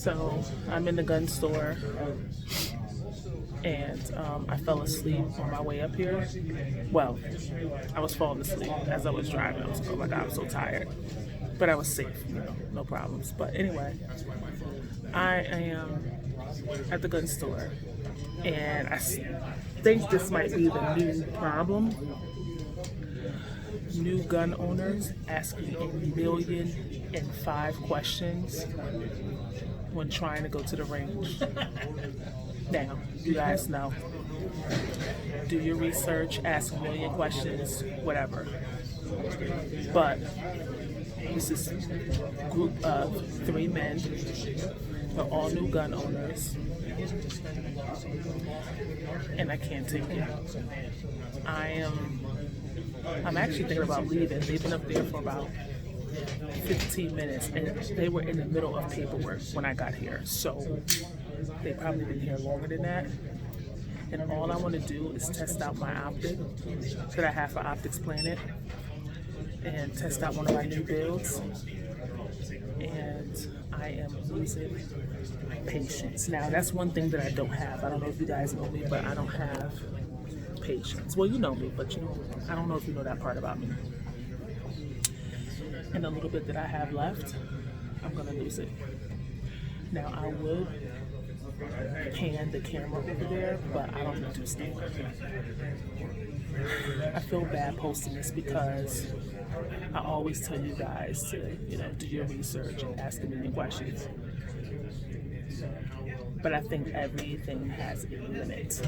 So I'm in the gun store, and I fell asleep on my way up here. Well, I was falling asleep as I was driving. I was like, oh my God, I'm so tired. But I was safe, no problems. But anyway, I am at the gun store, and I think this might be the new problem. New gun owners asking 1,000,005 questions when trying to go to the range. Now, you guys know, do your research, ask 1,000,000 questions, whatever. But this is a group of 3 men. They're all new gun owners. And I can't take it. I'm actually thinking about leaving. They've been up there for about 15 minutes, and they were in the middle of paperwork when I got here. So they've probably been here longer than that. And all I want to do is test out my optic that I have for Optics Planet, and test out one of my new builds. And I am losing patience. Now, that's one thing that I don't have. I don't know if you guys know me, but I don't have patience. Well, you know me, but I don't know if you know that part about me. And the little bit that I have left, I'm gonna lose it. Now, I would pan the camera over there, but I don't do stuff. I feel bad posting this because I always tell you guys to, do your research and ask 1,000,000 questions. But I think everything has a limit.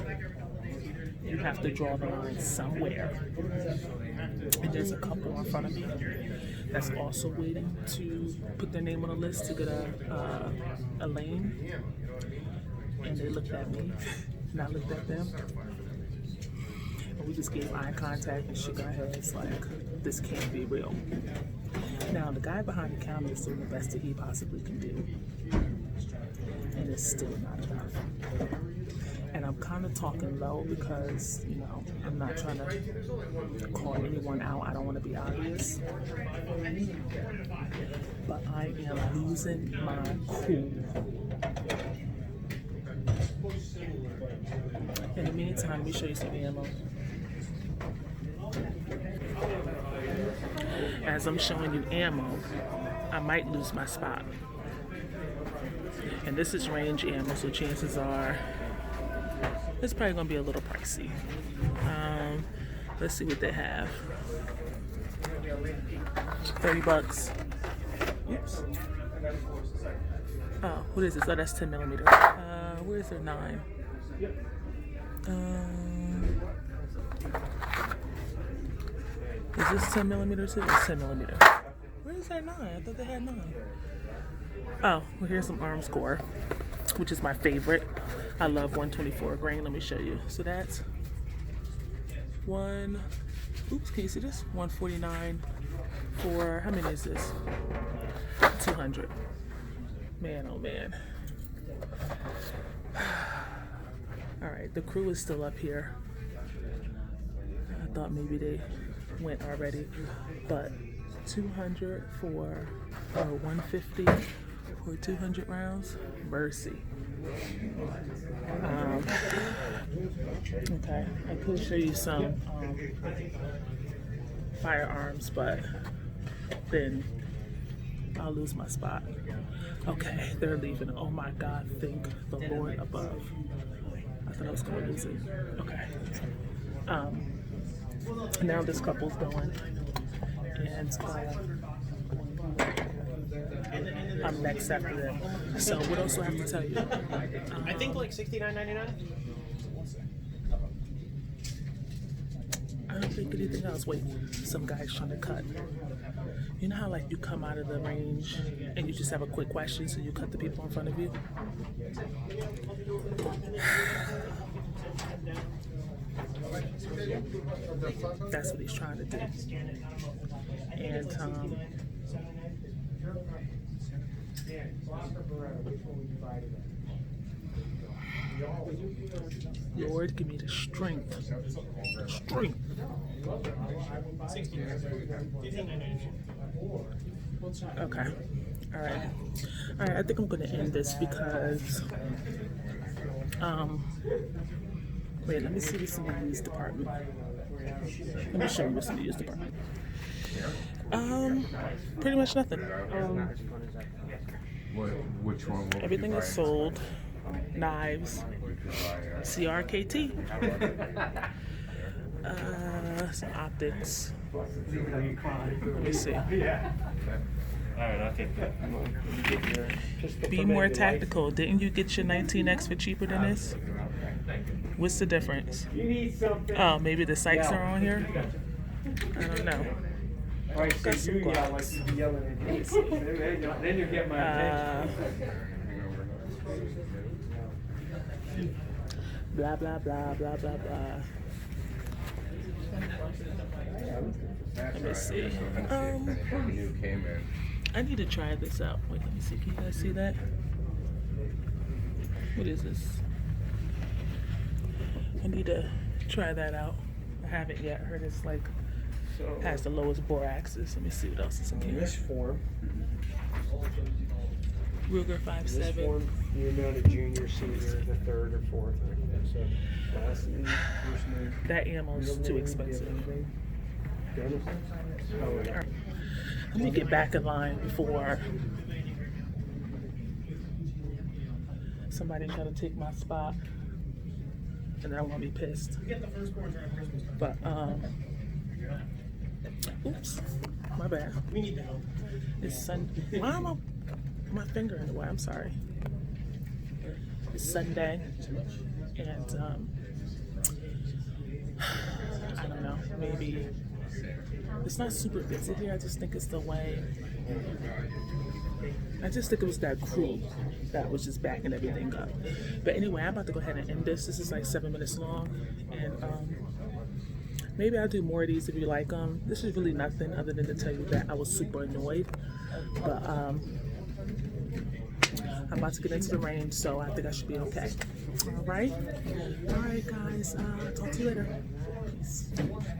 You have to draw the line somewhere. And there's a couple in front of me that's also waiting to put their name on a list to get a lane. And they looked at me, and I looked at them. And we just gave eye contact and shook our heads like, this can't be real. Now, the guy behind the counter is doing the best that he possibly can do. And it's still not enough. And I'm kind of talking low because, I'm not trying to call anyone out. I don't want to be obvious. But I am losing my cool. In the meantime, let me show you some ammo. As I'm showing you ammo, I might lose my spot. And this is range ammo, so chances are it's probably going to be a little pricey. Let's see what they have. $30. Oops. Oh, what is this? Oh, that's 10 millimeter. Where is their 9? Is this 10 millimeter too? It's 10 millimeter. Where is their 9? I thought they had 9. Oh, well, here's some arms core, which is my favorite. I love 124 grain. Let me show you. So that's can you see this? 149 for, how many is this? 200. Man, oh man. All right, the crew is still up here. I thought maybe they went already, but 200 for, or 150 for 200 rounds, mercy. Okay, I could show you some firearms, but then I'll lose my spot. Okay, they're leaving. Oh my God, thank the Lord above. I thought I was going to lose it. Okay. Now this couple's going, and I'm next after them. So what else do I have to tell you? I think like $69.99. I don't think anything else. Wait, some guy's trying to cut. You know how like you come out of the range and you just have a quick question, so you cut the people in front of you? That's what he's trying to do. And Lord, give me the strength. Strength. Okay. All right. I think I'm gonna end this because wait, let me see what's in the news department. Let me show you what's in the news department. Pretty much nothing. Which one? Everything is sold. Knives. CRKT. Some optics. Let me see. Alright, I'll take that. Be more tactical. Didn't you get your 19X for cheaper than this? What's the difference? Oh, maybe the sights are on here? I don't know. Got some gloves. Then you get my attention. Blah, blah, blah, blah, blah, blah. Let me see. You came in. I need to try this out. Wait, let me see. Can you guys see that? What is this? I need to try that out. I haven't yet. I heard it's like has the lowest bore axis. Let me see what else is in In here. this form, Ruger this 5.7. form, you're known a junior, senior, the third or fourth. So last name, first name. That ammo's middle too name, expensive. Dennis? Oh, All right. Let me get back in line before somebody try to take my spot, and then I'm gonna be pissed. But oops, my bad. We need the help. It's Sunday. Why am my finger in the way? I'm sorry. It's Sunday, and I don't know. Maybe it's not super busy here. I just think it's the way. I just think it was that crew that was just backing everything up. But anyway, I'm about to go ahead and end this. This is like 7 minutes long, and maybe I'll do more of these if you like them. This is really nothing other than to tell you that I was super annoyed. But I'm about to get into the rain, so I think I should be okay. All right, guys. Talk to you later. Peace.